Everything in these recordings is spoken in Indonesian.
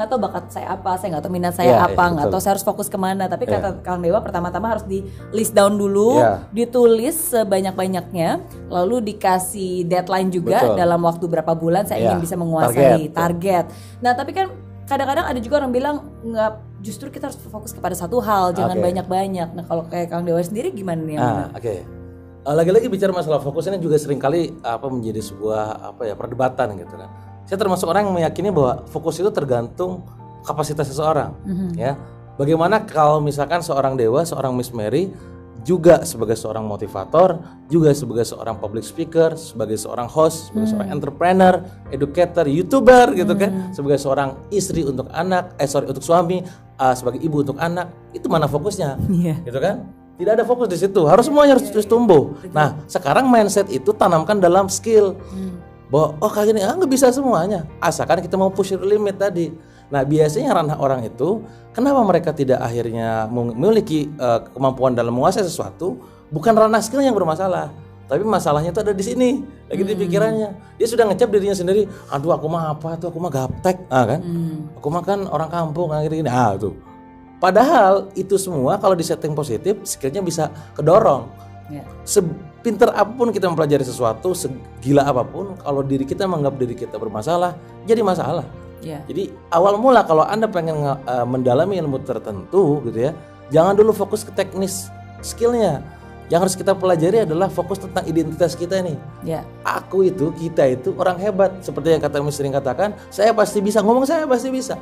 nggak tahu bakat saya apa, saya nggak tahu minat saya apa, nggak tahu saya harus fokus kemana. Tapi kata Kang Dewa, pertama-tama harus di list down dulu, ditulis sebanyak-banyaknya, lalu dikasih deadline juga dalam waktu berapa bulan saya ingin bisa menguasai target. Nah tapi kan kadang-kadang ada juga orang bilang nggak, justru kita harus fokus kepada satu hal, jangan banyak-banyak. Nah kalau kayak Kang Dewa sendiri gimana nih? Lagi-lagi bicara masalah fokus ini juga seringkali menjadi sebuah perdebatan gitu kan. Saya termasuk orang yang meyakini bahwa fokus itu tergantung kapasitas seseorang. Ya, bagaimana kalau misalkan seorang Dewa, seorang Miss Mary juga sebagai seorang motivator, juga sebagai seorang public speaker, sebagai seorang host, sebagai seorang entrepreneur, educator, youtuber gitu kan, sebagai seorang istri untuk anak, untuk suami, sebagai ibu untuk anak, itu mana fokusnya, gitu kan? Tidak ada fokus di situ. Harus semuanya harus terus tumbuh. Nah, sekarang mindset itu tanamkan dalam skill. Bahwa kali ini nggak bisa semuanya, asalkan kita mau push the limit tadi. Nah biasanya ranah orang itu, kenapa mereka tidak akhirnya memiliki kemampuan dalam menguasai sesuatu, bukan ranah skill yang bermasalah, tapi masalahnya itu ada di sini, lagi di pikirannya. Dia sudah ngecap dirinya sendiri, aduh aku mah apa tuh, aku mah gaptek, kan? Aku mah kan orang kampung, gini, tuh. Padahal itu semua kalau di setting positif, skillnya bisa kedorong. Sepinter apapun kita mempelajari sesuatu, segila apapun, kalau diri kita menganggap diri kita bermasalah, jadi masalah. Jadi awal mula kalau Anda pengen mendalami ilmu tertentu gitu ya, jangan dulu fokus ke teknis skillnya. Yang harus kita pelajari adalah fokus tentang identitas kita nih. Aku itu, kita itu orang hebat. Seperti yang kata Miss sering katakan, saya pasti bisa, ngomong saya pasti bisa.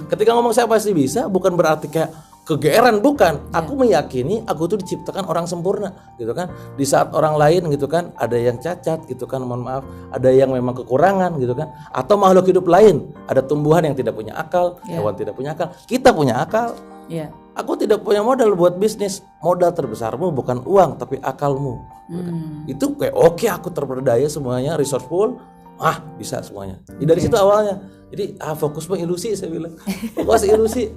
Ketika ngomong saya pasti bisa, bukan berarti kayak kegeeran, bukan. Aku meyakini aku tuh diciptakan orang sempurna gitu kan. Di saat orang lain gitu kan ada yang cacat gitu kan, mohon maaf, ada yang memang kekurangan gitu kan, atau makhluk hidup lain, ada tumbuhan yang tidak punya akal, hewan tidak punya akal, kita punya akal. Aku tidak punya modal buat bisnis, modal terbesarmu bukan uang tapi akalmu. Itu kayak oke, aku terperdaya semuanya, resourceful, bisa semuanya. Dari situ awalnya. Jadi fokus ilusi, saya bilang fokus ilusi.